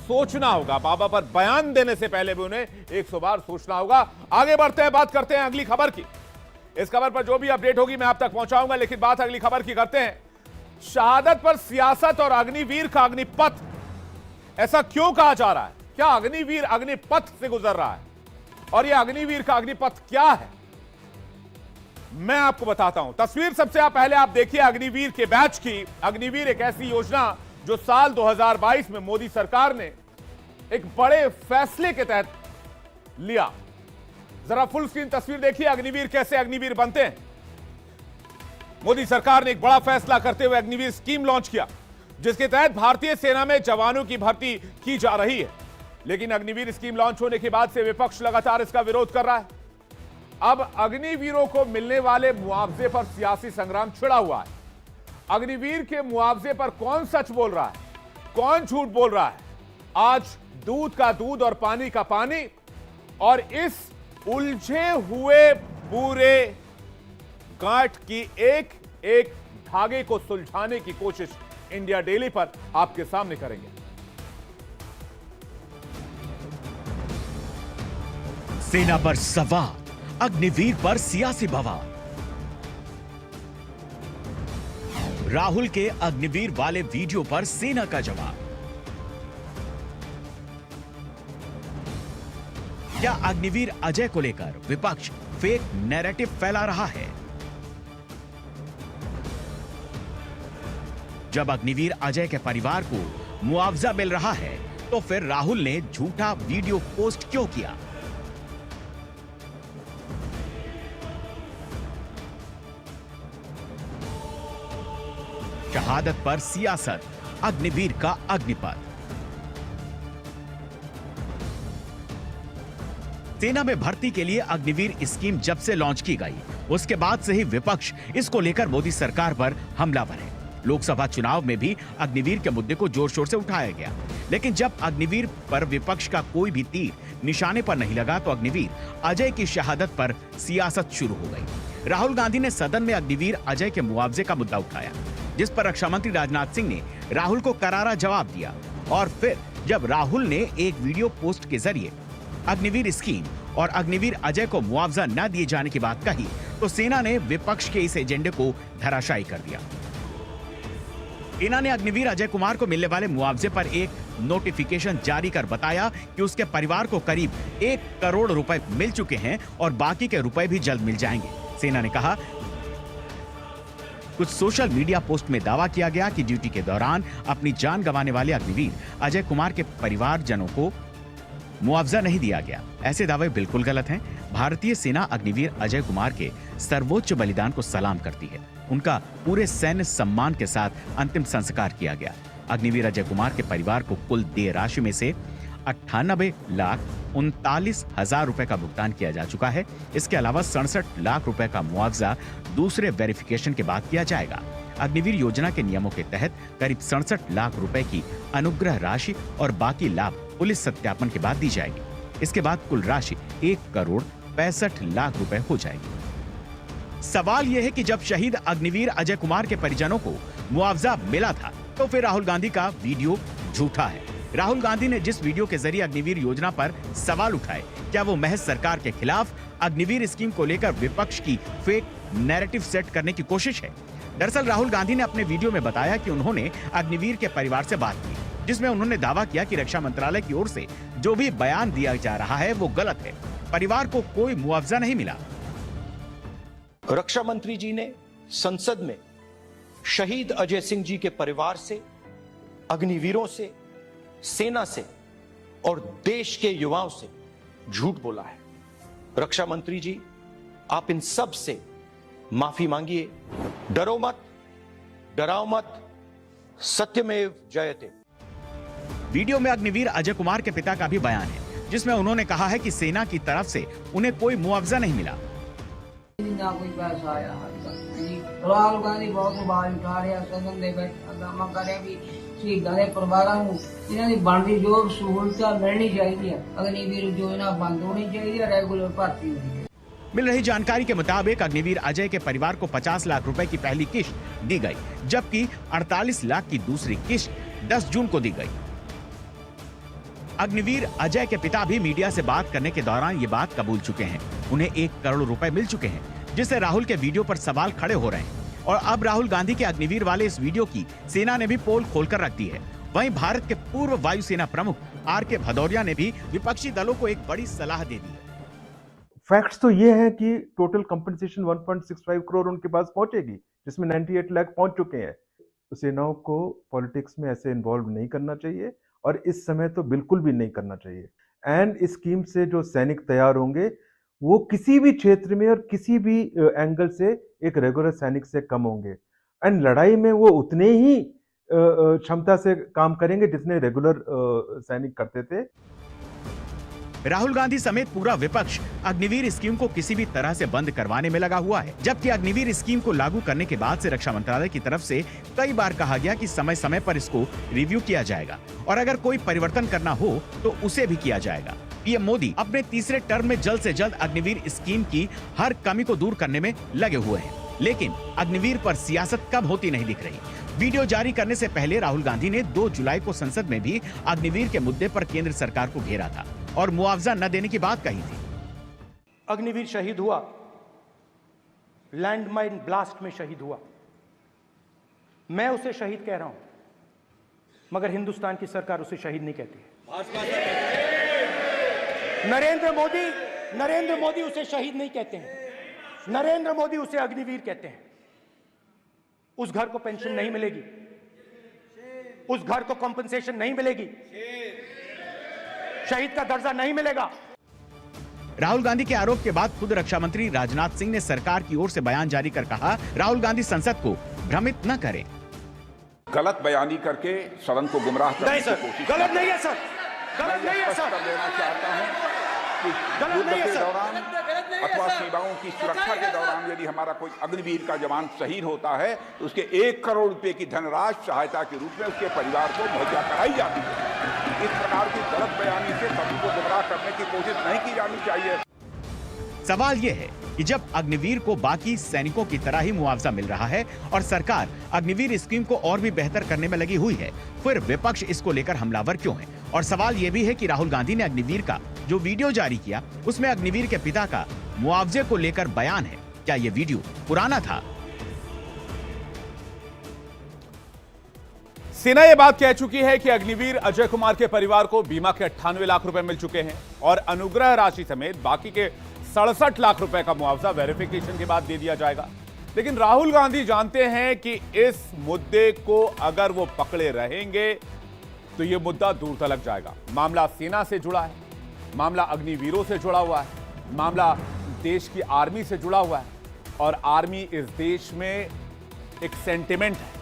सोचना होगा। बाबा पर बयान देने से पहले भी उन्हें 100 बार सोचना होगा। आगे बढ़ते हैं, बात करते हैं अगली खबर की। इस खबर पर जो भी अपडेट होगी मैं आप तक पहुंचाऊंगा, लेकिन बात अगली खबर की करते हैं। शहादत पर सियासत और अग्निवीर का अग्निपथ, ऐसा क्यों कहा जा रहा है? क्या अग्निवीर अग्निपथ से गुजर रहा है? और यह अग्निवीर का अग्निपथ क्या है, मैं आपको बताता हूं। तस्वीर सबसे पहले आप देखिए अग्निवीर के बैच की। अग्निवीर एक ऐसी योजना जो साल 2022 में मोदी सरकार ने एक बड़े फैसले के तहत लिया। जरा फुल स्क्रीन तस्वीर देखिए, अग्निवीर कैसे अग्निवीर बनते हैं। मोदी सरकार ने एक बड़ा फैसला करते हुए अग्निवीर स्कीम लॉन्च किया, जिसके तहत भारतीय सेना में जवानों की भर्ती की जा रही है। लेकिन अग्निवीर स्कीम लॉन्च होने के बाद से विपक्ष लगातार इसका विरोध कर रहा है। अब अग्निवीरों को मिलने वाले मुआवजे पर सियासी संग्राम छिड़ा हुआ है। अग्निवीर के मुआवजे पर कौन सच बोल रहा है, कौन झूठ बोल रहा है? आज दूध का दूध और पानी का पानी, और इस उलझे हुए पूरे गांठ की एक एक धागे को सुलझाने की कोशिश इंडिया डेली पर आपके सामने करेंगे। सेना पर सवार, अग्निवीर पर सियासी बवाल। राहुल के अग्निवीर वाले वीडियो पर सेना का जवाब। क्या अग्निवीर अजय को लेकर विपक्ष फेक नैरेटिव फैला रहा है? जब अग्निवीर अजय के परिवार को मुआवजा मिल रहा है तो फिर राहुल ने झूठा वीडियो पोस्ट क्यों किया? शहादत पर सियासत, अग्निवीर का अग्निपथ। सेना में भर्ती के लिए अग्निवीर स्कीम जब से लॉन्च की गई, उसके बाद से ही विपक्ष इसको लेकर मोदी सरकार पर हमलावर है। लोकसभा चुनाव में भी अग्निवीर के मुद्दे को जोर शोर से उठाया गया, लेकिन जब अग्निवीर पर विपक्ष का कोई भी तीर निशाने पर नहीं लगा तो अग्निवीर अजय की शहादत पर सियासत शुरू हो गई। राहुल गांधी ने सदन में अग्निवीर अजय के मुआवजे का मुद्दा उठाया, जिस पर रक्षा मंत्री राजनाथ सिंह ने राहुल को करारा जवाब दिया। और फिर जब राहुल ने एक वीडियो पोस्ट के जरिए अग्निवीर स्कीम और अग्निवीर अजय को मुआवजा न दिए जाने की बात कही तो सेना ने विपक्ष के इस एजेंडे को धराशायी कर दिया। सेना ने अग्निवीर अजय कुमार को मिलने वाले मुआवजे पर एक नोटिफिकेशन जारी कर बताया कि उसके परिवार को करीब 1 करोड़ रुपए मिल चुके हैं और बाकी के रुपए भी जल्द मिल जाएंगे। सेना ने कहा, कुछ सोशल मीडिया पोस्ट में दावा किया गया कि ड्यूटी के दौरान अपनी जान गंवाने वाले अग्निवीर अजय कुमार के परिवारजनों को मुआवजा नहीं दिया गया। ऐसे दावे बिल्कुल गलत हैं। भारतीय सेना अग्निवीर अजय कुमार के सर्वोच्च बलिदान को सलाम करती है। उनका पूरे सैन्य सम्मान के साथ अंतिम संस्कार किया गया। अग्निवीर अजय कुमार के परिवार को कुल देय राशि में से 98,39,000 रुपए का भुगतान किया जा चुका है। इसके अलावा 67 लाख रुपए का मुआवजा दूसरे वेरिफिकेशन के बाद किया जाएगा। अग्निवीर योजना के नियमों के तहत करीब 67 लाख रुपए की अनुग्रह राशि और बाकी लाभ पुलिस सत्यापन के बाद दी जाएगी। इसके बाद कुल राशि 1,65,00,000 रुपए हो जाएगी। सवाल यह है कि जब शहीद अग्निवीर अजय कुमार के परिजनों को मुआवजा मिला था तो फिर राहुल गांधी का वीडियो झूठा है। राहुल गांधी ने जिस वीडियो के जरिए अग्निवीर योजना पर सवाल उठाए, क्या वो महज सरकार के खिलाफ अग्निवीर स्कीम को लेकर विपक्ष की फेक नैरेटिव सेट करने की कोशिश है? दरअसल राहुल गांधी ने अपने वीडियो में बताया कि उन्होंने अग्निवीर के परिवार से बात की, जिसमें उन्होंने दावा किया कि रक्षा मंत्रालय की ओर से जो भी बयान दिया जा रहा है वो गलत है। परिवार को कोई मुआवजा नहीं मिला। रक्षा मंत्री जी ने संसद में शहीद अजय सिंह जी के परिवार से, अग्निवीरों से, सेना से और देश के युवाओं से झूठ बोला है। रक्षा मंत्री जी, आप इन सब से माफी मांगिए। डरो मत, डराओ मत, सत्यमेव जयते। वीडियो में अग्निवीर अजय कुमार के पिता का भी बयान है, जिसमें उन्होंने कहा है कि सेना की तरफ से उन्हें कोई मुआवजा नहीं मिला। ना कोई पैसा आया राहुल गांधी बहुत बार उठा रहा सदन दे बैठा दामा करे भी शहीदां दे परिवारां नूं इन्हां दी बनदी जो सहूलतां मिलनी चाहिए, अग्निवीर योजना बंद होनी चाहिए, रेगुलर भर्ती होनी चाहिए। मिल रही जानकारी के मुताबिक अग्निवीर अजय के परिवार को 50 लाख रुपए की पहली किश्त दी गई, जबकि 48 लाख की दूसरी किश्त 10 जून को दी गई। अग्निवीर अजय के पिता भी मीडिया से बात करने के दौरान ये बात कबूल चुके हैं। उन्हें 1 करोड़ रुपए मिल चुके हैं, जिससे राहुल के वीडियो पर सवाल खड़े हो रहे हैं। और अब राहुल गांधी के अग्निवीर वाले इस वीडियो की सेना ने भी पोल खोलकर रख दी है। वहीं भारत के पूर्व वायुसेना प्रमुख आर.के. भदौरिया ने भी विपक्षी दलों को एक बड़ी सलाह दे दी है। फैक्ट्स तो ये है कि टोटल कंपनसेशन 1.65 करोड़ उनके पास पहुंचेगी, जिसमें 98 लाख पहुंच चुके हैं। तो सेनाओं को पॉलिटिक्स में ऐसे इन्वॉल्व नहीं करना चाहिए और इस समय तो बिल्कुल भी नहीं करना चाहिए। एंड इस स्कीम से जो सैनिक तैयार होंगे वो किसी भी क्षेत्र में और किसी भी एंगल से एक रेगुलर सैनिक से कम होंगे। एंड लड़ाई में वो उतने ही क्षमता से काम करेंगे जितने रेगुलर सैनिक करते थे। राहुल गांधी समेत पूरा विपक्ष अग्निवीर स्कीम को किसी भी तरह से बंद करवाने में लगा हुआ है, जबकि अग्निवीर स्कीम को लागू करने के बाद से रक्षा मंत्रालय की तरफ से कई बार कहा गया कि समय समय पर इसको रिव्यू किया जाएगा और अगर कोई परिवर्तन करना हो तो उसे भी किया जाएगा। पीएम मोदी अपने तीसरे टर्म में जल्द से जल्द अग्निवीर स्कीम की हर कमी को दूर करने में लगे हुए हैं, लेकिन अग्निवीर पर सियासत कब होती नहीं दिख रही। वीडियो जारी करने से पहले राहुल गांधी ने 2 जुलाई को संसद में भी अग्निवीर के मुद्दे पर केंद्र सरकार को घेरा था और मुआवजा न देने की बात कही थी। अग्निवीर शहीद हुआ, लैंडमाइन ब्लास्ट में शहीद हुआ। मैं उसे शहीद कह रहा हूं, मगर हिंदुस्तान की सरकार उसे शहीद नहीं कहती। नरेंद्र मोदी उसे शहीद नहीं कहते हैं, नरेंद्र मोदी उसे अग्निवीर कहते हैं। उस घर को पेंशन नहीं मिलेगी, उस घर को कॉम्पनसेशन नहीं मिलेगी, शहीद का दर्जा नहीं मिलेगा। राहुल गांधी के आरोप के बाद खुद रक्षा मंत्री राजनाथ सिंह ने सरकार की ओर से बयान जारी कर कहा, राहुल गांधी संसद को भ्रमित न करें। गलत बयानी करके सदन को गुमराह करने की कोशिश। गलत नहीं है सर, गलत नहीं है सर। कर देना चाहता हूं कि युद्ध के दौरान अथवा सीमाओं की सुरक्षा के दौरान यदि हमारा कोई अग्निवीर का जवान शहीद होता है तो उसके 1 करोड़ रुपए की धनराशि सहायता के रूप में उसके परिवार को मुहैया कराई जाती है। इस प्रकार की गलत बयानी से सभी को गुमराह करने की कोशिश नहीं की जानी चाहिए। सवाल ये है कि जब अग्निवीर को बाकी सैनिकों की तरह ही मुआवजा मिल रहा है और सरकार अग्निवीर स्कीम को और भी बेहतर करने में लगी हुई है, फिर विपक्ष इसको लेकर हमलावर क्यों है? और सवाल ये भी है कि राहुल गांधी ने अग्निवीर का जो वीडियो जारी किया उसमें अग्निवीर के पिता का मुआवजे को लेकर बयान है, क्या ये वीडियो पुराना था? सेना ये बात कह चुकी है कि अग्निवीर अजय कुमार के परिवार को बीमा के 98 लाख रुपए मिल चुके हैं और अनुग्रह राशि समेत बाकी के 67 लाख रुपए का मुआवजा वेरिफिकेशन के बाद दे दिया जाएगा। लेकिन राहुल गांधी जानते हैं कि इस मुद्दे को अगर वो पकड़े रहेंगे तो ये मुद्दा दूर तलक जाएगा। मामला सेना से जुड़ा है, मामला अग्निवीरों से जुड़ा हुआ है, मामला देश की आर्मी से जुड़ा हुआ है और आर्मी इस देश में एक सेंटिमेंट है।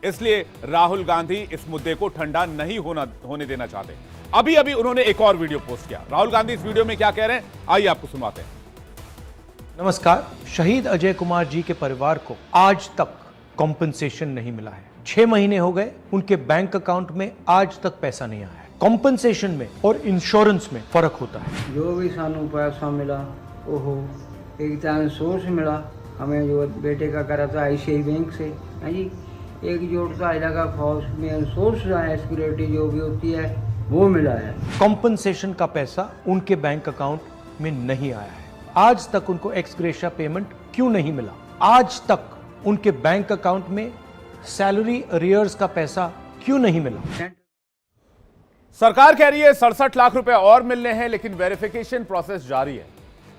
इसलिए राहुल गांधी इस मुद्दे को ठंडा नहीं होने देना चाहते। अभी अभी उन्होंने एक और वीडियो पोस्ट किया। राहुल गांधी इस वीडियो में क्या कह रहे हैं, आइए आपको सुनवाते हैं। नमस्कार। शहीद अजय कुमार जी के परिवार को आज तक कॉम्पनसेशन नहीं मिला है। 6 महीने हो गए, उनके बैंक अकाउंट में आज तक पैसा नहीं आया है। कॉम्पनसेशन में और इंश्योरेंस में फर्क होता है। जो भी सानू पैसा मिला ओहो एक तरह सोर्स मिला। हमें जो बेटे का करा था ICICI बैंक से, है जी, एक जोड़ता इलाका फौज में सोर्स सिक्योरिटी जो भी होती है वो मिला है। कॉम्पनसेशन का पैसा उनके बैंक अकाउंट में नहीं आया है। आज तक उनको एक्स ग्रेशिया पेमेंट क्यों नहीं मिला? आज तक उनके बैंक अकाउंट में सैलरी अरियर्स का पैसा क्यों नहीं मिला? सरकार कह रही है 67 लाख रुपए और मिलने हैं, लेकिन वेरिफिकेशन प्रोसेस जारी है।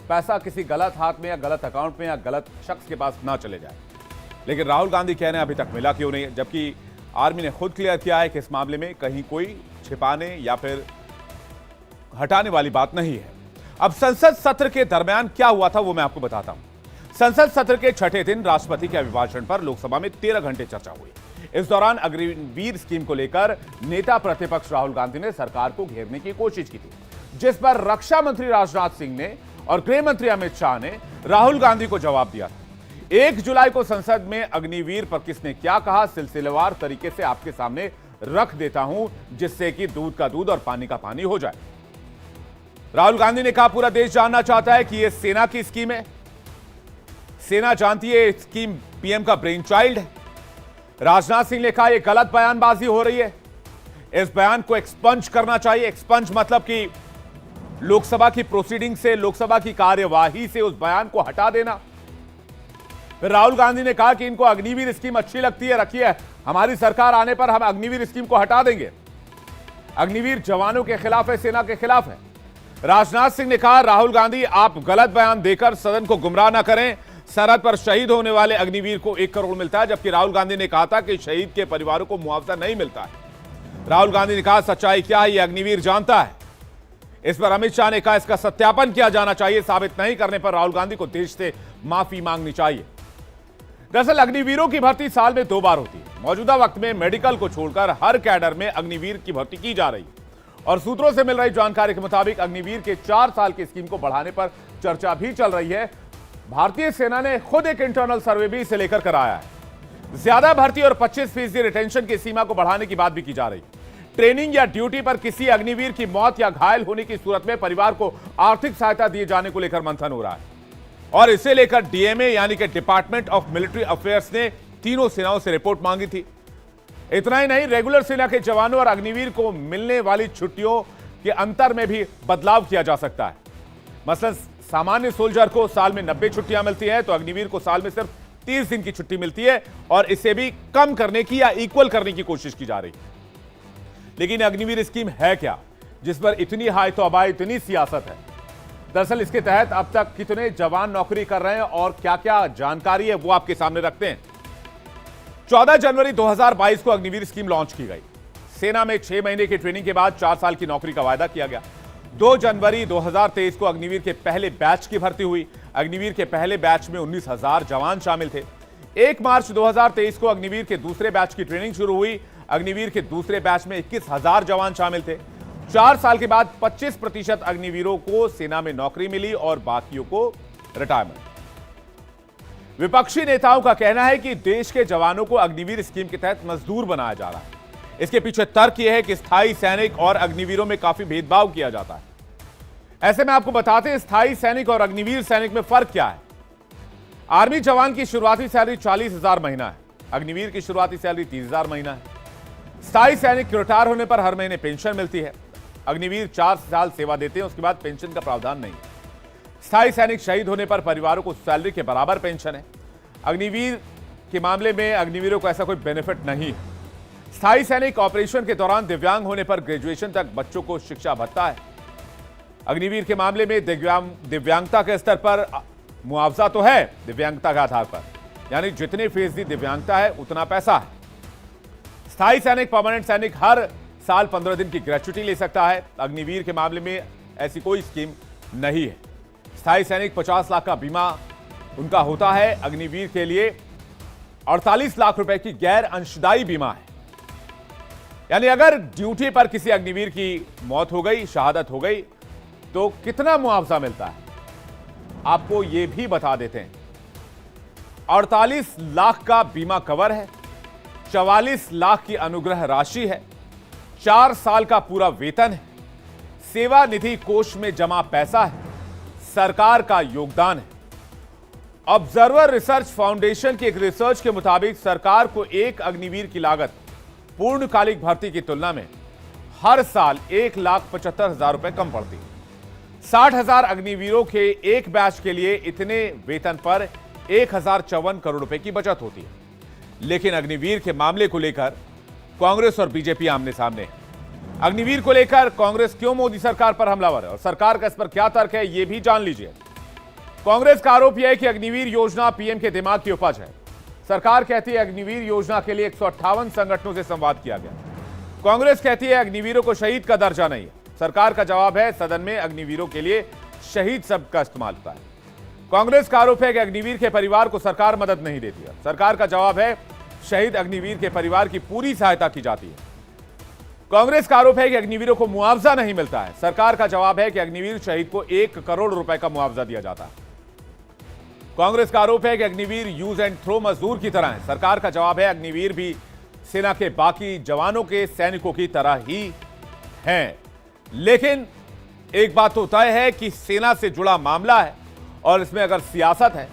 पैसा किसी गलत हाथ में या गलत अकाउंट में या गलत शख्स के पास ना चले जाए। लेकिन राहुल गांधी कह रहे हैं अभी तक मिला क्यों नहीं है, जबकि आर्मी ने खुद क्लियर किया है कि इस मामले में कहीं कोई छिपाने या फिर हटाने वाली बात नहीं है। अब संसद सत्र के दरमियान क्या हुआ था वो मैं आपको बताता हूं। संसद सत्र के 6ठे दिन राष्ट्रपति के अभिभाषण पर लोकसभा में 13 घंटे चर्चा हुई। इस दौरान अग्निवीर स्कीम को लेकर नेता प्रतिपक्ष राहुल गांधी ने सरकार को घेरने की कोशिश की थी, जिस पर रक्षा मंत्री राजनाथ सिंह ने और गृह मंत्री अमित शाह ने राहुल गांधी को जवाब दिया था। 1 जुलाई को संसद में अग्निवीर पर किसने क्या कहा, सिलसिलेवार तरीके से आपके सामने रख देता हूं, जिससे कि दूध का दूध और पानी का पानी हो जाए। राहुल गांधी ने कहा पूरा देश जानना चाहता है कि यह सेना की स्कीम है। सेना जानती है स्कीम पीएम का ब्रेन चाइल्ड है। राजनाथ सिंह ने कहा यह गलत बयानबाजी हो रही है। इस बयान को एक्सपंज करना चाहिए। एक्सपंज मतलब कि लोकसभा की प्रोसीडिंग से, लोकसभा की कार्यवाही से उस बयान को हटा देना। फिर राहुल गांधी ने कहा कि इनको अग्निवीर स्कीम अच्छी लगती है, रखिए, हमारी सरकार आने पर हम अग्निवीर स्कीम को हटा देंगे। अग्निवीर जवानों के खिलाफ है, सेना के खिलाफ है। राजनाथ सिंह ने कहा, राहुल गांधी आप गलत बयान देकर सदन को गुमराह ना करें, सरहद पर शहीद होने वाले अग्निवीर को 1 करोड़ मिलता है, जबकि राहुल गांधी ने कहा था कि शहीद के परिवारों को मुआवजा नहीं मिलता है। राहुल गांधी ने कहा सच्चाई क्या है यह अग्निवीर जानता है। इस पर अमित शाह ने कहा इसका सत्यापन किया जाना चाहिए, साबित नहीं करने पर राहुल गांधी को देश से माफी मांगनी चाहिए। दरअसल अग्निवीरों की भर्ती साल में 2 बार होती है। मौजूदा वक्त में मेडिकल को छोड़कर हर कैडर में अग्निवीर की भर्ती की जा रही है और सूत्रों से मिल रही जानकारी के मुताबिक अग्निवीर के 4 साल की स्कीम को बढ़ाने पर चर्चा भी चल रही है। भारतीय सेना ने खुद एक इंटरनल सर्वे भी इसे लेकर कराया है। ज्यादा भर्ती और 25% रिटेंशन की सीमा को बढ़ाने की बात भी की जा रही है। ट्रेनिंग या ड्यूटी पर किसी अग्निवीर की मौत या घायल होने की सूरत में परिवार को आर्थिक सहायता दिए जाने को लेकर मंथन हो रहा है और इसे लेकर डीएमए यानी कि डिपार्टमेंट ऑफ मिलिट्री अफेयर्स ने तीनों सेनाओं से रिपोर्ट मांगी थी। इतना ही नहीं, रेगुलर सेना के जवानों और अग्निवीर को मिलने वाली छुट्टियों के अंतर में भी बदलाव किया जा सकता है। मसलन सामान्य सोल्जर को साल में 90 छुट्टियां मिलती हैं तो अग्निवीर को साल में सिर्फ 30 दिन की छुट्टी मिलती है और इसे भी कम करने की या इक्वल करने की कोशिश की जा रही है। लेकिन अग्निवीर स्कीम है क्या जिस पर इतनी हाई तौबा, इतनी सियासत है? दरअसल इसके तहत अब तक कितने जवान नौकरी कर रहे हैं और क्या क्या जानकारी है वो आपके सामने रखते हैं। 14 जनवरी 2022 को अग्निवीर स्कीम लॉन्च की गई। सेना में 6 महीने की ट्रेनिंग के बाद 4 साल की नौकरी का वायदा किया गया। 2 जनवरी 2023 को अग्निवीर के पहले बैच की भर्ती हुई। अग्निवीर के पहले बैच में 19,000 जवान शामिल थे। 1 मार्च 2023 को अग्निवीर के दूसरे बैच की ट्रेनिंग शुरू हुई। अग्निवीर के दूसरे बैच में 21,000 जवान शामिल थे। 4 साल के बाद 25% अग्निवीरों को सेना में नौकरी मिली और बाकियों को रिटायरमेंट। विपक्षी नेताओं का कहना है कि देश के जवानों को अग्निवीर स्कीम के तहत मजदूर बनाया जा रहा है। इसके पीछे तर्क यह है कि स्थायी सैनिक और अग्निवीरों में काफी भेदभाव किया जाता है। ऐसे में आपको बताते हैं स्थायी सैनिक और अग्निवीर सैनिक में फर्क क्या है। आर्मी जवान की शुरुआती सैलरी 40,000 महीना है। अग्निवीर की शुरुआती सैलरी 30,000 महीना है। स्थायी सैनिक रिटायर होने पर हर महीने पेंशन मिलती है। अग्निवीर 4 साल सेवा देते हैं, उसके बाद पेंशन का प्रावधान नहीं है। स्थायी सैनिक शहीद होने पर परिवारों को सैलरी के बराबर पेंशन है। अग्निवीर के मामले में अग्निवीरों को ऐसा कोई बेनिफिट नहीं है। स्थायी सैनिक ऑपरेशन के दौरान दिव्यांग होने पर ग्रेजुएशन तक बच्चों को शिक्षा भत्ता है। अग्निवीर के मामले में दिव्यांगता के स्तर पर मुआवजा तो है, दिव्यांगता के आधार पर, यानी जितने फीसदी दिव्यांगता है उतना पैसा है। स्थायी सैनिक, परमानेंट सैनिक हर साल 15 दिन की ग्रेच्युटी ले सकता है। अग्निवीर के मामले में ऐसी कोई स्कीम नहीं है। स्थायी सैनिक 50 लाख का बीमा उनका होता है। अग्निवीर के लिए 48 लाख रुपए की गैर अंशदायी बीमा है। यानी अगर ड्यूटी पर किसी अग्निवीर की मौत हो गई, शहादत हो गई, तो कितना मुआवजा मिलता है आपको यह भी बता देते हैं। 48 लाख का बीमा कवर है, 44 लाख की अनुग्रह राशि है, 4 साल का पूरा वेतन है, सेवा निधि कोष में जमा पैसा है, सरकार का योगदान है। ऑब्जर्वर रिसर्च फाउंडेशन की एक रिसर्च के मुताबिक सरकार को एक अग्निवीर की लागत पूर्णकालिक भर्ती की तुलना में हर साल 1,75,000 रुपए कम पड़ती है। 60,000 अग्निवीरों के एक बैच के लिए इतने वेतन पर 1,054 करोड़ रुपए की बचत होती है। लेकिन अग्निवीर के मामले को लेकर कांग्रेस और बीजेपी आमने सामने है। अग्निवीर को लेकर कांग्रेस क्यों मोदी सरकार पर हमलावर है और सरकार का इस पर क्या तर्क है, यह भी जान लीजिए। कांग्रेस का आरोप यह है कि अग्निवीर योजना पीएम के दिमाग की उपज है। सरकार कहती है अग्निवीर योजना के लिए 158 संगठनों से संवाद किया गया। कांग्रेस कहती है अग्निवीरों को शहीद का दर्जा नहीं है। सरकार का जवाब है सदन में अग्निवीरों के लिए शहीद शब्द का इस्तेमाल होता है। कांग्रेस का आरोप है कि अग्निवीर के परिवार को सरकार मदद नहीं देती है। सरकार का जवाब है शहीद अग्निवीर के परिवार की पूरी सहायता की जाती है। कांग्रेस का आरोप है कि अग्निवीरों को मुआवजा नहीं मिलता है। सरकार का जवाब है कि अग्निवीर शहीद को 1 करोड़ रुपए का मुआवजा दिया जाता है। कांग्रेस का आरोप है कि अग्निवीर यूज एंड थ्रो मजदूर की तरह है। सरकार का जवाब है अग्निवीर भी सेना के बाकी जवानों के सैनिकों की तरह ही हैं। लेकिन एक बात तो तय है कि सेना से जुड़ा मामला है और इसमें अगर सियासत है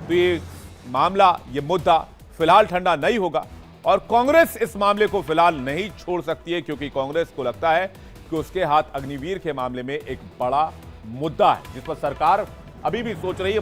तो ये मामला, ये मुद्दा फिलहाल ठंडा नहीं होगा और कांग्रेस इस मामले को फिलहाल नहीं छोड़ सकती है, क्योंकि कांग्रेस को लगता है कि उसके हाथ अग्निवीर के मामले में एक बड़ा मुद्दा है, जिस पर सरकार अभी भी सोच रही है।